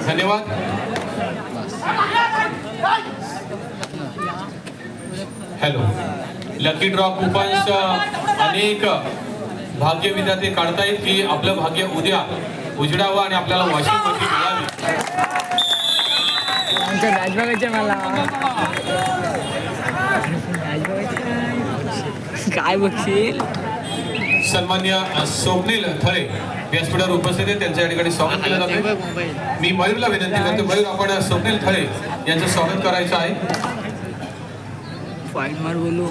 धन्यवाद. Hello. Lucky draw coupons अनेक भाग्य विधाते काढतायत की आपलं भाग्य उद्या उजडावं आणि आपल्याला वॉशिंग मशीन मिळावी. काय बघशील. सन्मान्य स्वप्नील थळे व्यासपीठावर उपस्थित आहेत, त्यांच्या या ठिकाणी स्वागत केलं जाते. मी मयूरला विनंती करतो, मयूर आपण स्वप्नील थळे यांचं स्वागत करायचं आहे. फाईट मार बोलू.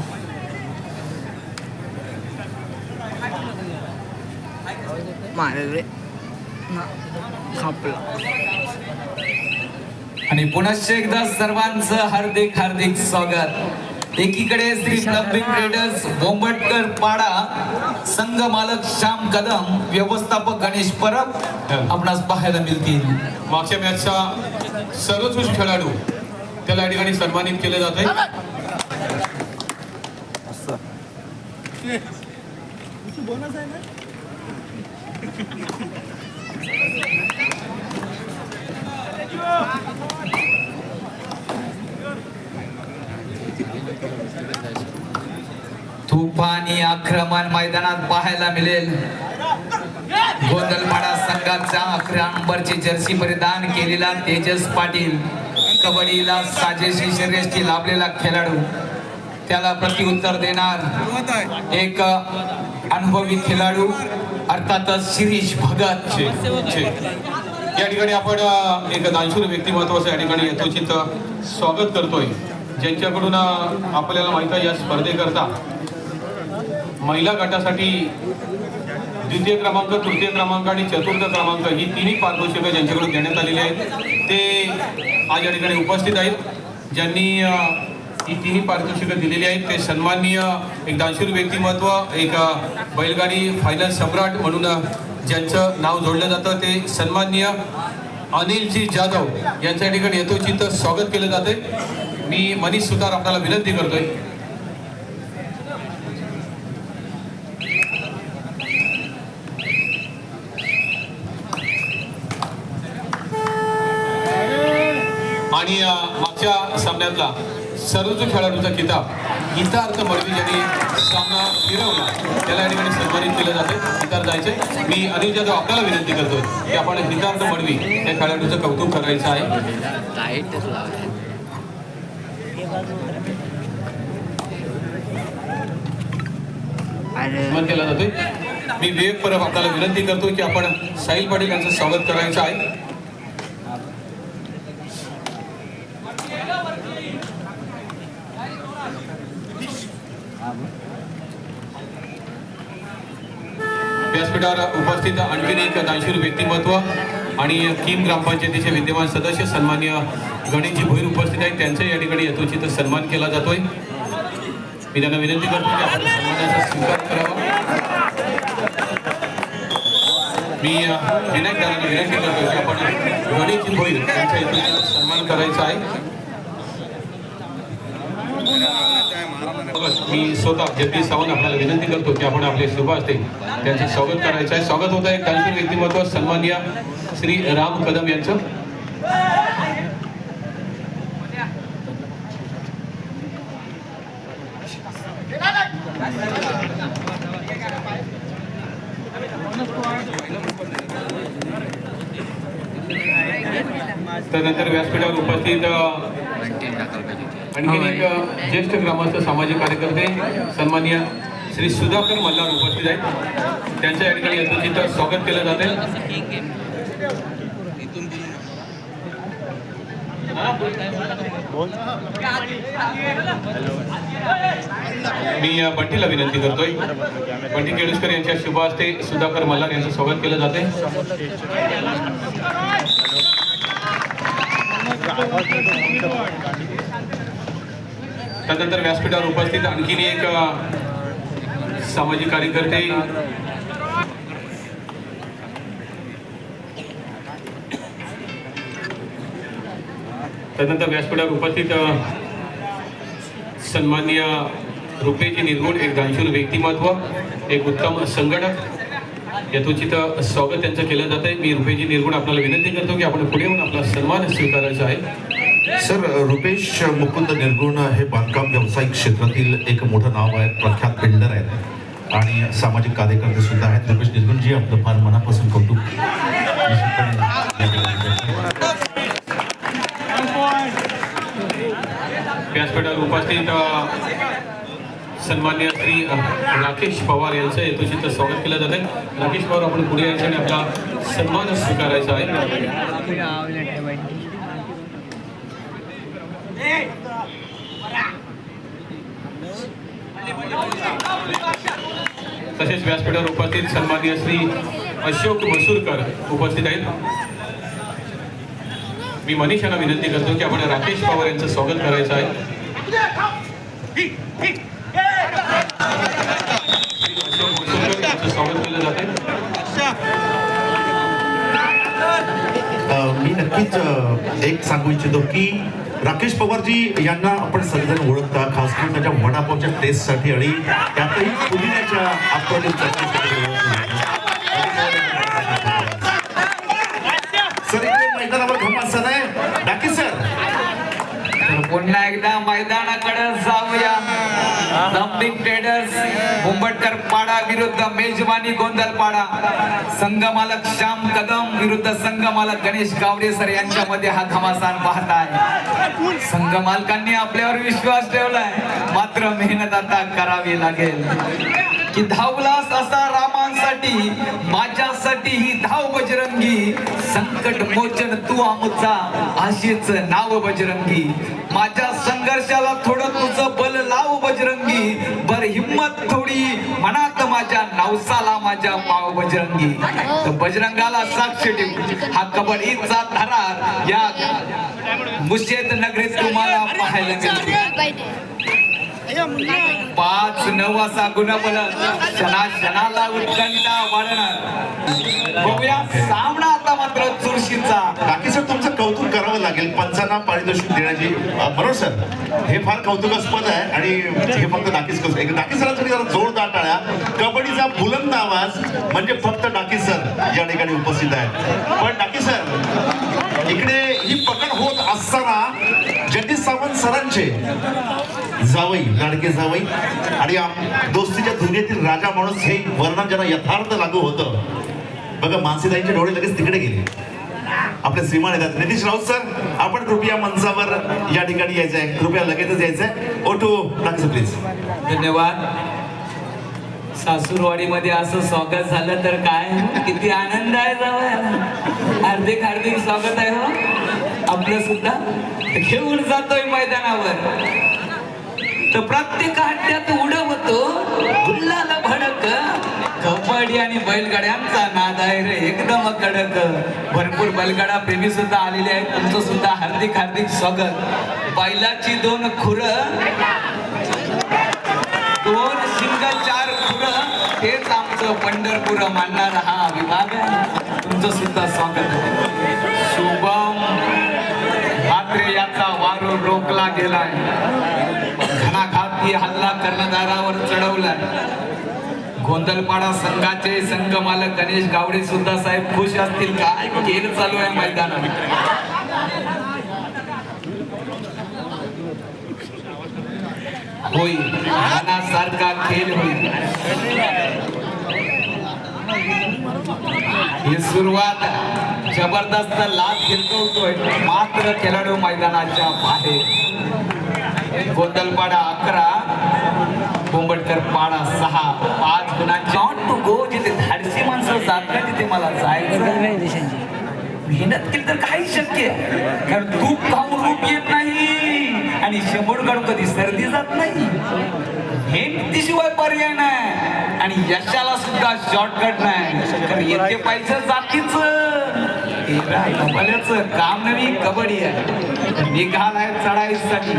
मारे खापला. आणि पुनश्च एकदा सर्वांचं हार्दिक हार्दिक स्वागत. एकीकडे श्री क्लबिंग ट्रेडर्स बोंबटकर पाडा, संघ मालक श्याम कदम, व्यवस्थापक गणेश परब आपणास पाहायला मिळतील. मागच्या मॅचचा सर्वोत्कृष्ट खेळाडू त्याला या ठिकाणी सन्मानित केले जात आहे. तुफानी आक्रमण मैदानात पाहायला मिळेल. गोंदलपाडा संघाचा 11 नंबरची जर्सी परिधान केलेला तेजस पाटील, कबड्डीला साजेशी शर्यतीशी लाभलेला खेळाडू, त्याला प्रत्युत्तर देणार एक अनुभवी खेळाडू अर्थातच शिरीष भगत. या ठिकाणी आपण एक दानशूर व्यक्तिमत्वाचं या ठिकाणी यथोचित स्वागत करतोय, ज्यांच्याकडून आपल्याला माहिती आहे या स्पर्धेकरता महिला गटासाठी द्वितीय क्रमांक, तृतीय क्रमांक आणि चतुर्थ क्रमांक ही तिन्ही पारितोषिकं ज्यांच्याकडून देण्यात आलेली आहेत ते आज या ठिकाणी उपस्थित आहेत. ज्यांनी ही तिन्ही पारितोषिकं दिलेली आहेत ते सन्माननीय एक दानशूर व्यक्तिमत्व, एक बैलगाडी फायनल सम्राट म्हणून ज्यांचं नाव जोडलं जातं ते सन्माननीय अनिलजी जाधव यांच्या या ठिकाणी यथोचित स्वागत केलं जाते. मी मनीष सुतार आपल्याला विनंती करतोय. आणि मागच्या सामन्यातला सर्वोच्च खेळाडूचा किताब हितार्थ मडवी यांनी सामना फिरवला, त्याला या ठिकाणी सन्मानित केलं जाते. हितार जायचे. मी अनिल जाधव आपल्याला विनंती करतोय की आपण हितार्थ मडवी या खेळाडूचं कौतुक करायचं आहे. सन्मान केला जातोय. मी विवेक परब आपल्याला विनंती करतोय की आपण साहिल पाटील यांचं स्वागत करायचं आहे. व्यासपीठावर उपस्थित आणखीन एक दानशूर व्यक्तिमत्व आणि किम ग्रामपंचायतीचे विद्यमान सदस्य सन्मान्य गणेशजी भोईर उपस्थित आहेत, त्यांचा या ठिकाणी यथोचित सन्मान केला जातोय. मी त्यांना विनंती करतो की आपण सन्मानाचा स्वीकार करावा. मी विनायक दादांना विनंती करतो की आपण गणेशजी भोईर यांचा यथोचित सन्मान करायचा आहे. मी स्वतः जगदीश सावंत आपल्याला विनंती करतो की आपण आपले शुभ असते त्यांचं स्वागत करायचं आहे. स्वागत होतं एक दानशूर व्यक्तिमत्व सन्माननीय श्री राम कदम यांचं. त्यानंतर व्यासपीठावर उपस्थित आणखी एक ज्येष्ठ ग्रामस्थ सामाजिक कार्यकर्ते सन्माननीय श्री सुधाकर मल्हार उपस्थित आहेत, त्यांच्या या ठिकाणी यथोचित स्वागत केलं जाते. मी बंटीला विनंती करतोय, बंटी केळुसकर यांच्या शुभ हस्ते सुधाकर मल्हार यांचं स्वागत केलं जाते. त्यानंतर व्यासपीठावर उपस्थित आणखीन एक सामाजिक कार्यकर्ते त्यानंतर व्यासपीठावर उपस्थित सन्माननीय रुपेजी निर्गुण, एक दानशूर व्यक्तिमत्व, एक उत्तम संघटक यथोचित स्वागत त्यांचं केलं जात आहे. मी रुपेशजी निर्गुण आपल्याला विनंती करतो की आपण पुढे येऊन आपला सन्मान स्वीकारायचा आहे. सर, रुपेश मुकुंद निर्गुण हे बांधकाम व्यावसायिक क्षेत्रातील एक मोठं नाव आहे, प्रख्यात बिल्डर आहेत आणि सामाजिक कार्यकर्ते सुद्धा आहेत. रुपेश निर्गुणजी, आपलं फार मनापासून कौतुक. व्यासपीठावर उपस्थित सन्मान्य श्री राकेश पवार यांचं यथोचित स्वागत केलं जात आहे. राकेश पवार, आपण पुढे यायचं आणि आपला सन्मान स्वीकारायचा आहे. तसेच व्यासपीठावर उपस्थित सन्मान्य श्री अशोक मसूरकर उपस्थित आहेत. मी मनीष यांना विनंती करतो की आपण राकेश पवार यांचं स्वागत करायचं आहे. अशोक मसूरकर यांचं स्वागत केलं जात आहे. मी नक्कीच एक सांगू इच्छितो की राकेश पवारजी यांना आपण सगळेजण ओळखता, खास करून त्याच्या वडापावच्या टेस्टसाठी आणि त्यातही पुदिन्याच्या अप्रतिम चटणीसाठी ओळखलं. सर, इकडे मैदानावर घमासान आहे. डाकी सर, पुन्हा एकदा मैदानाकडे जाऊया. जम्पिंग ट्रेडर्स मुंबटकर पाडा विरुद्ध मेजवानी गोंधळपाडा. संघमालक श्याम कदम विरुद्ध संघमालक गणेश गावडे सर यांच्यामध्ये हा घमासान पाहताय. संघ मालकांनी आपल्यावर विश्वास ठेवलाय, मात्र मेहनत आता करावी लागेल. की धावलास असा रामांसाठी, माझ्यासाठी ही धाव बजरंगी. संकट मोचन तू आमचा, आशेच नाव बजरंगी. माझ्या संघर्षाला थोडं तुझं बल लाव बजरंगी. बर हिम्मत थोडी मनात माझ्या, नवसाला माझ्या पाव बजरंगी. तर बजरंगाला साक्ष ठेवू हा कबड्डीचा थरार या मुशेद नगरीत तुम्हाला पाहायला मिळतो. 5-9 असा गुणबल क्षणाला उत्कंठा वाढणार. बघूया सामना आता मात्र चुरशीचा. डाकी सर, तुमचं कौतुक करावं लागेल. पंचांना पारितोषिक देण्याची बरोबर सर, हे फार कौतुकास्पद आहे आणि हे फक्त डाकीच करू. डाकी सरांसाठी जरा जोरदार टाळ्या. कबड्डीचा बुलंद आवाज म्हणजे फक्त डाकी सर या ठिकाणी उपस्थित आहेत. पण डाकी सर, इकडे ही पकड होत असताना जगदीश सावंत सरांचे जावई, लाडके जावई आणि दोस्तीच्या दुनियेतील राजा माणूस हे वर्णन ज्यांना यथार्थ लागू होतं. बघा, मानसीताईंचे डोळे लगेच तिकडे गेले. आपले श्रीमान येतात. नितीश राऊत सर, आपण कृपया मंचावर या ठिकाणी यायचंय. कृपया लगेचच यायचंय. ओटू टाकस प्लीज. धन्यवाद. सासूरवाडीमध्ये असं स्वागत झालं तर काय, किती आनंद आहे. जावं हार्दिक हार्दिक स्वागत आहे हो आपलं सुद्धा. घेऊन जातोय मैदानावर तर प्रत्येक हट्ट्यात उडवतो गुल्लाल भडक. कबड्डी आणि बैलगाड्यांचा नाद आहे रे एकदम कडक. भरपूर बैलगाडा प्रेमी सुद्धा आलेले आहेत. तुमचं सुद्धा हार्दिक हार्दिक स्वागत. बैलाची 2 खुर, 2 शिंग 4 खुर, हेच आमचं पंढरपूर मानणारा हा विभाग आहे. तुमचं सुद्धा स्वागत. शुभम मात्र याचा वारू रोखला गेलाय. घणाघाती हल्ला कर्णधारावर चढवलाय. गोंधळपाडा संघाचे संघ मालक गणेश गावडे सुद्धा साहेब खुश असतील. काय खेळ चालू आहे मैदानात. होईल मनासारखा खेळ होईल. ही सुरुवात जबरदस्त लाभ घेतोय, मात्र खेळाडू मैदानाच्या बाहेर. गोंधळपाडा 11, कोंबडकर पाडा 6. 5 गुणांची टू गो. जिथे धाडसी माणसं जात नाही तिथे मला जायचं. मेहनत केली तर काही शक्य आहे. कारण तूप खाऊन रूप येत नाही आणि शेंबूड काढून कधी सर्दी जात नाही. मेहनतीशिवाय पर्याय नाही आणि यशाला सुद्धा शॉर्टकट नाही. कारण येते पाहिजे जातीच काम नवी कबड्डी आहे. निघालाय चढाईसाठी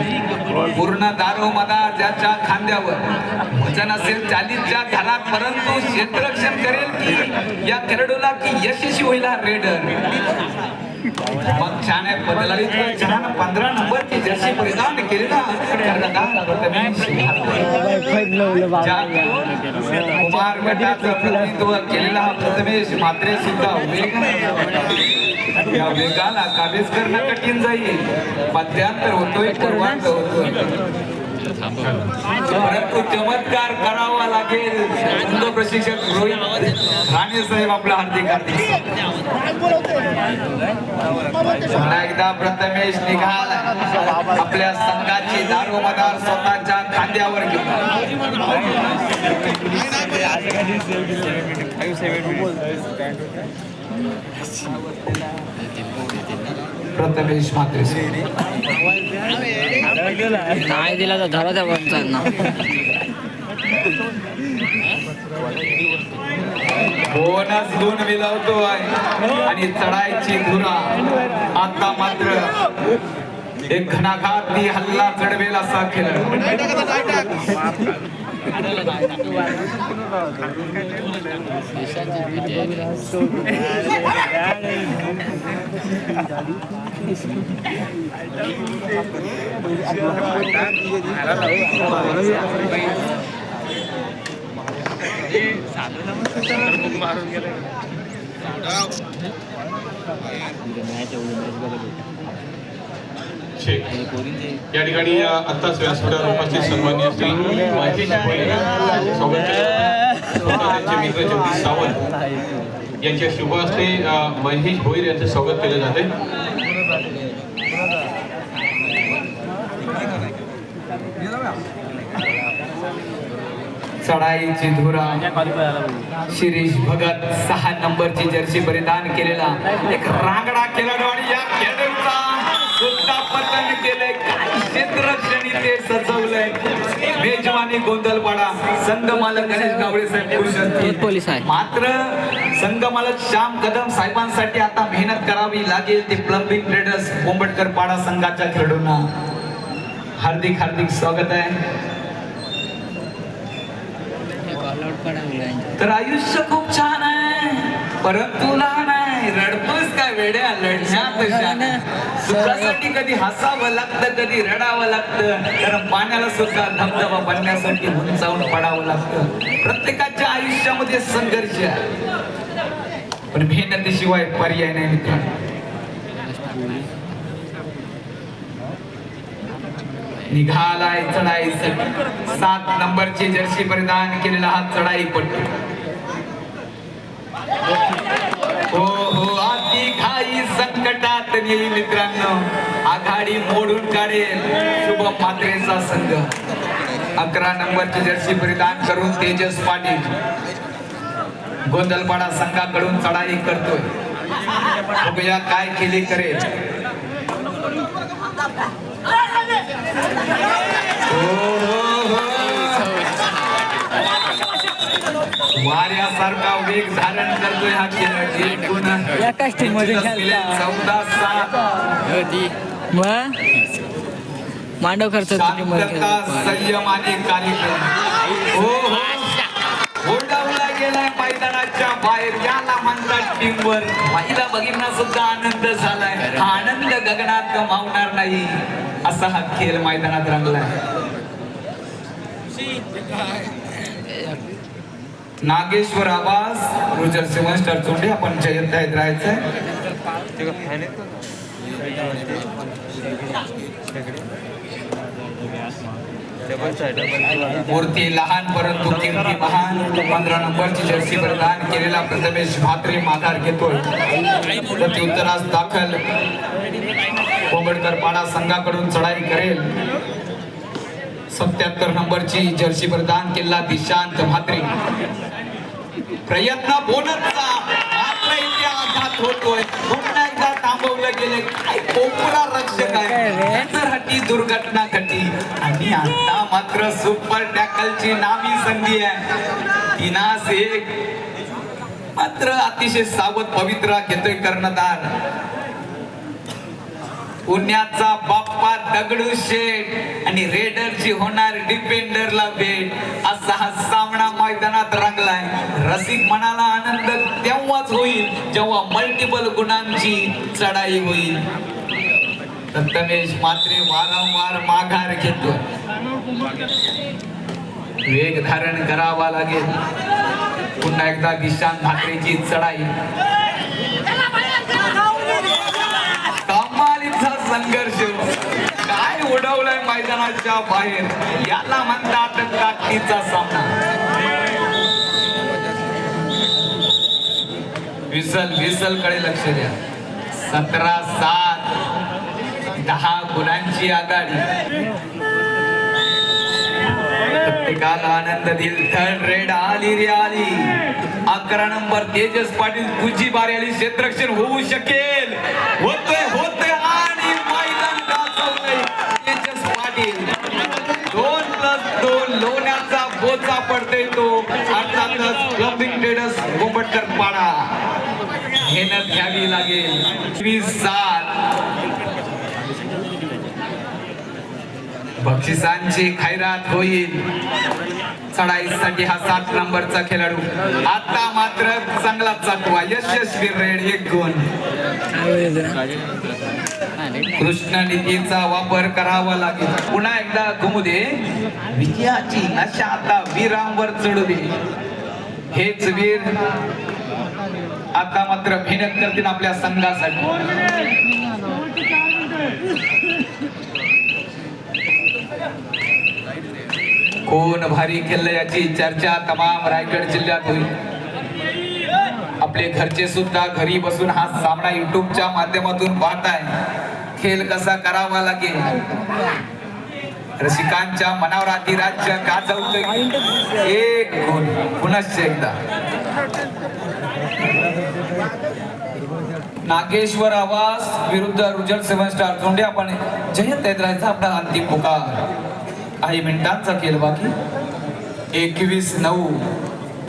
पूर्ण दारो मदा ज्याच्या खांद्यावर वजन असेल 40च्या घरात, परंतु क्षेत्ररक्षण करेल की या खेळाडूला की यशस्वी होईल रेडर. मागच्या छान आहे बदलाली छान 15 नंबरची जर्सी परिधान केलेला कर्णधार प्रथमेश कुमार गटाचं प्रतिनिधित्व केलेला हा प्रथमेश मात्रे सुद्धा या वेगाला काबीज करणं कठीण जाईल. मध्यांतर होतोय, पूर्वांत होतोय, परंतु चमत्कार करावा लागेल. सुंदर प्रशिक्षक रोहित राणे साहेब आपला हार्दिक पुन्हा एकदा प्रथमेश निघाला आपल्या संघाची दारोमदार स्वतःच्या खांद्यावर घेऊन. प्रथमेश मात्रे नाही दिला तर धराचा ना. बोनस गुण मिळवतोय आणि चढायची धुरा. आता मात्र एक घणाघाती हल्ला चढवेल असा खेळ. या ठिकाणी आत्ताच व्यासपीठावर उपस्थित सन्माननीय श्री महेश भोईर यांचे स्वागत केलं. त्यांचे मित्र जगदीश सावंत यांच्या शुभ हस्ते महेश भोईर यांचे स्वागत केले जाते. चढाईची धुरा. शिरीष भगत 6 नंबरची जर्सी परिधान केलेला एक रांगडा खेळाडू आणि या खेळाडूचा सुद्धा पतन केलंय. काय क्षेत्ररक्षणी ते सजवलंय. मेजवानी गोंधळपाडा संघ मालक गणेश गावडे साहेब पोलीस आहे. मात्र संघ मालक श्याम कदम साहेबांसाठी आता मेहनत करावी लागेल. ते प्लंबिंग ट्रेडर्स कोंबडकर पाडा संघाच्या खेळाडूंना हार्दिक हार्दिक स्वागत आहे. तर आयुष्य खूप छान आहे परंतु लहान आहे. रडतोस काय वेड्या लढण्यात सुखासाठी कधी हसावं लागतं कधी रडावं लागतं. कारण पाण्याला सुद्धा धबधबा बनण्यासाठी उंचावून पडावं लागतं. प्रत्येकाच्या आयुष्यामध्ये संघर्ष आहे पण मेहनतीशिवाय पर्याय नाही मित्रांनो. निघालाय चढाईसाठी 7 नंबरची जर्सी परिधान केलेला हा चढाई पट्टू. हो हो आती घाई संकटात नेली मित्रांनो. आघाडी मोडून काढेल शुभम म्हात्रेचा संघ. 11 नंबरची जर्सी परिधान करून तेजस पाटील गोंधळपाडा संघाकडून चढाई करतोय. बघूया काय केली करेल. वाऱ्यासारखा वेग धारण करतोय हा खेळ. एकाच टीम मध्ये 14-7 मांडव खर्च शांतता संयम आणि कार्यक्रम. हो ओढावला गेलाय मैदानाच्या बाहेर. याला म्हणतात टीमवर. पहिला बघितला सुद्धा आनंद झालाय. हा आनंद गगनात गमावणार नाही असा हा खेळ मैदानात रंगलाय. नागेश्वर आवाज रुजर सेवन चोंडे आपण जयंत आहेत राहायचंय. मूर्ती लहान परंतु कीर्ती महान. 15 नंबरची जर्सी परिधान केलेला प्रथमेश म्हात्रे माघार घेतोय. प्रत्युत्तरास दाखल कोंबडकर पाडा संघाकडून चढाई करेल. 77 नंबरची जर्सी परिधान केलेला दिशांत म्हात्रे. प्रयत्न बोनसचा मात्र इथे आघात होतोय. पुन्हा एकदा थांबवलं गेले. काय कोपरा रक्षक आहे तर हटी दुर्घटना घडली आणि आता मात्र सुपर टॅकलची नामी संधी आहे. 3-1 मात्र अतिशय सावध पवित्रा घेतोय कर्णधार. पुण्याचा बाप्पा दगडूशेठ आणि रेडरची होणार डिफेंडरला भेट असा हा सामना मैदानात रंगलाय. रसिक मनाला आनंद तेव्हाच होईल जेव्हा मल्टिपल गुणांची चढाई होईल. तमेश मात्रे वारंवार माघार घेतो. वेग धारण करावा लागेल. पुन्हा एकदा किशान ठाकरेची चढाई. कमालीचा संघर्ष काय उडवलाय मैदानाच्या बाहेर. याला म्हणतात ताकदीचा सामना. विसल कडे लक्ष द्या. 17-7 10 गुणांची आघाडी. प्रत्येकाला आनंद दिल. थर्ड रेड आली रे आली. 11 नंबर तेजस पाटील तुझी बारी आली. क्षेत्ररक्षण होऊ शकेल. होतोय आणि मैदान गाजवलंय तेजस पाटील. 2+2 लोण्याचा बोचा पडतोय तो. अर्थातच क्लबिंग ट्रेडर्स कोंबटकर पाडा. मेहनत घ्यावी लागेल. 20-7 बक्षिसांची खैरात होईल. चढाईसाठी हा 7 नंबरचा खेळाडू. आता मात्र चांगला चाकवा. यशस्वी रेड 1 गुण. कृष्ण निधीचा वापर करावा लागेल. पुन्हा एकदा घुमू दे. विजयाची नशा आता वीरांवर चढू दे. हेच वीर आता मात्र मेहनत करतील आपल्या संघासाठी. कोण भारी खेळलं याची चर्चा तमाम रायगड जिल्ह्यात होईल. आपले घरचे सुद्धा घरी बसून हा सामना युट्यूबच्या माध्यमातून पाहताय. खेळ कसा करावा लागेल. रसिकांच्या मनावर अधिराज्य गाजवतोय 1 गुण. पुनश्च एकदा नागेश्वर आवास विरुद्ध रुजल 7 स्टार जोंडे. आपण जयंत हैदराबादचा आपला अंतिम पुकार. काही मिनिटांचा खेळ बाकी. 21-9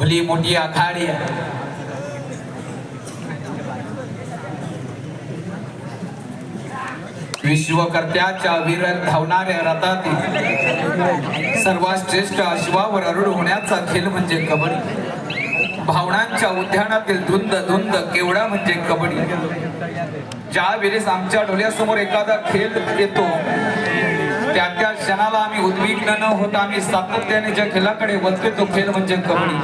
भली मोठी आघाडी. विश्वकर्त्याच्या विरत धावणाऱ्या रथातील सर्वात श्रेष्ठ अश्वावर आरूढ होण्याचा खेळ म्हणजे कबड्डी. भावनांच्या उद्यानातील धुंद केवढा म्हणजे कबड्डी. ज्या वेळेस आमच्या डोळ्यासमोर एखादा खेळ येतो त्या क्षणाला आम्ही उद्विग्न न होता आम्ही सातत्याने ज्या खेळाकडे वळतो तो खेळ म्हणजे कबड्डी.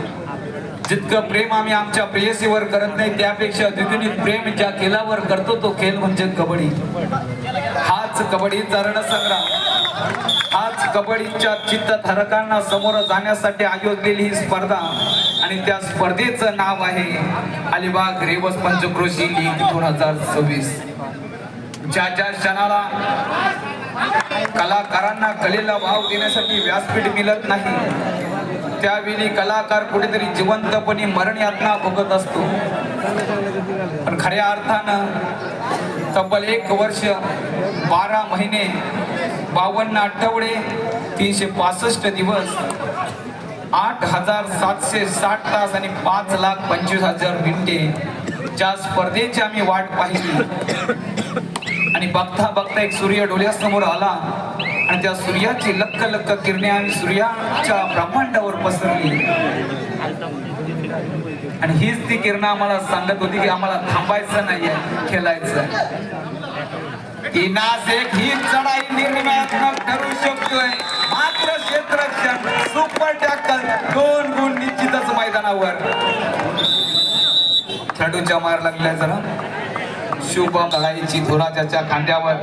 जितकं प्रेम आम्ही आमच्या प्रेयसीवर करत नाही त्यापेक्षा द्विगुणित प्रेम ज्या खेळावर करतो तो खेळ म्हणजे कबड्डी. हाच कबड्डीचा रणसंग्राम. हाच कबड्डीच्या चित्तधारकांना समोर जाण्यासाठी आयोजलेली ही स्पर्धा. आणि त्या स्पर्धेचं नाव आहे अलिबाग रेवस पंचक्रोशी लीग 2026. ज्या क्षणाला कलाकारांना कलेला वाव देण्यासाठी व्यासपीठ मिळत नाही त्यावेळी कलाकार कुठेतरी जिवंतपणे मरण यातना भोगत असतो. पण खऱ्या अर्थानं तब्बल 1 वर्ष 12 महिने 52 आठवडे 365 दिवस 8,760 तास आणि 5,25,000 मिनिटे ज्या स्पर्धेची आम्ही वाट पाहिली. आणि बघता एक सूर्य डोळ्यासमोर आला आणि त्या सूर्याची लख किरणे आणि सूर्याच्या ब्रह्मांडावर पसरली. आणि हीच ती किरण आम्हाला सांगत होती की आम्हाला थांबायचं नाहीये, खेळायचं. ही चढाई निर्णयात्मक ठरू शकतोय. मात्र क्षेत्ररक्षण सुपर टॅकल 2 गुण निश्चितच मैदानावर. खेळाडूच्या मार लागलाय जरा. शुभम लढाईची धुरा त्याच्या खांद्यावर.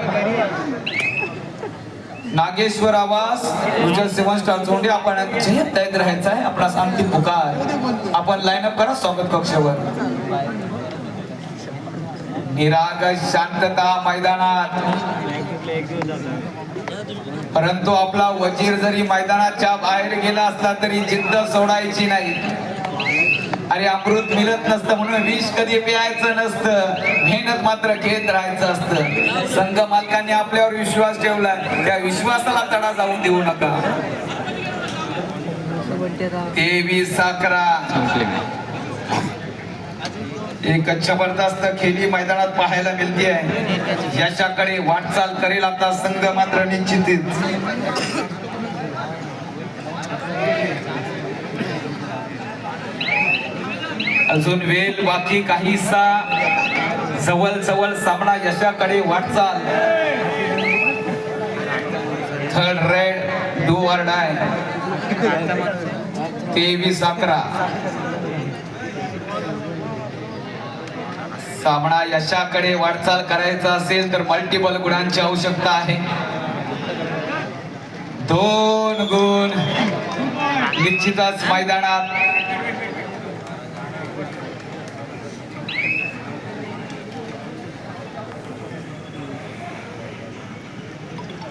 नागेश्वर आवास रुजल 7 स्टार जोंडे. आपण जयंत तयार राहायचं आहे. आपला शांती पुकार. आपण लाईनअप करा स्वागत कक्षावर. निराग शांतता मैदानात. परंतु आपला वजीर जरी मैदानाच्या बाहेर गेला असला तरी जिद्द सोडायची नाही. अरे अमृत मिळत नसतं म्हणून विष कधी प्यायचं नसतं. मेहनत मात्र घेत राहायचं असतं. संघ मालकांनी आपल्यावर विश्वास ठेवला त्या विश्वासाला तडा जाऊन देऊ नका. 23-11 एक जबरदस्त खेळी मैदानात पाहायला मिळते आहे. यशाकडे वाटचाल करेल आता संघ मात्र निश्चितच. अजून वेल बाकी काहीसा जवळ जवळ सामना यशाकडे वाटचाल. Third red do or die 23-11. सामना यशाकडे वाटचाल करायचा असेल तर मल्टिपल गुणांची आवश्यकता आहे. 2 गुण निश्चितच मैदानात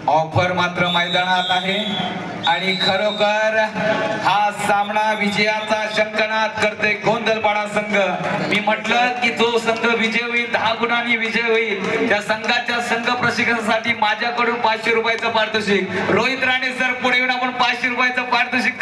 ऑफर मात्र मैदानात आहे आणि खरोखर हा सामना विजयाचा शंखनाद करते गोंधळपाडा संघ. मी म्हटलं की जो संघ विजय होईल 10 गुणांनी विजय होईल त्या संघाच्या संघ प्रशिक्षणासाठी माझ्याकडून 500 रुपयाचं पारितोषिक. रोहित राणे सर पुढे येऊन आपण 500 रुपयाचं पारितोषिक